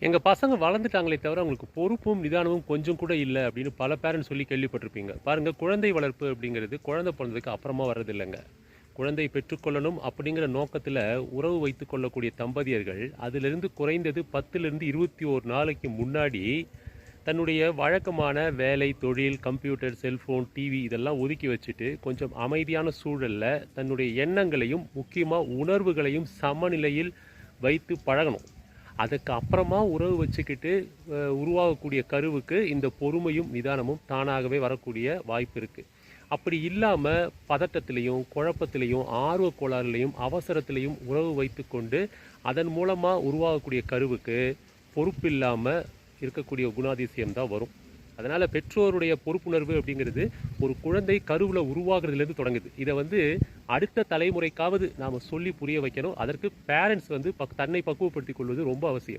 எங்க பசங்க வளர்ந்துட்டாங்களே தவிர, அவங்களுக்கு பொறுப்பும், நிதானமும் கொஞ்சம் கூட இல்ல அப்படின்னு பல பேரண்ட்ஸ் சொல்லி கேள்விப்பட்டிருப்பீங்க. பாருங்க, குழந்தை வளர்ப்பு அப்படிங்கிறது குழந்தை பொறந்ததுக்கு அப்புறமா வர்றதில்லங்க. குழந்தை பெற்றுக்கொள்ளணும் அப்படிங்கிற நோக்கத்துல உறவு வைத்துக் கொள்ளக்கூடிய தம்பதியர்கள், அதிலிருந்து குறைந்தது 10லிருந்து 21 நாளைக்கு முன்னாடி தன்னுடைய வழக்கமான வேலை, தொழில், கம்ப்யூட்டர், செல்போன், டிவி இதெல்லாம் ஒதுக்கி வச்சுட்டு, கொஞ்சம் அமைதியான சூழல்ல தன்னுடைய எண்ணங்களையும், முக்கியமா உணர்வுகளையும் சமநிலையில் வைத்து பழகணும். அதுக்கு அப்புறமா உறவு வச்சுக்கிட்டு உருவாகக்கூடிய கருவுக்கு இந்த பொறுமையும் நிதானமும் தானாகவே வரக்கூடிய வாய்ப்பு இருக்குது. அப்படி இல்லாமல் பதட்டத்திலையும் குழப்பத்திலையும் ஆர்வக் கோளாறுலையும் அவசரத்திலையும் உறவு வைத்து கொண்டு அதன் மூலமாக உருவாகக்கூடிய கருவுக்கு பொறுப்பு இல்லாமல் இருக்கக்கூடிய குணாதிசயம் தான் வரும். அதனால் பெற்றோருடைய பொறுப்புணர்வு அப்படிங்கிறது ஒரு குழந்தை கருவில் உருவாகிறதுலேருந்து தொடங்குது. இதை அடுத்த தலைமுறைக்காவது நாம் சொல்லி புரிய வைக்கணும். அதற்கு பேரண்ட்ஸ் தன்னை பக்குவப்படுத்திக் கொள்வது ரொம்ப அவசியம்.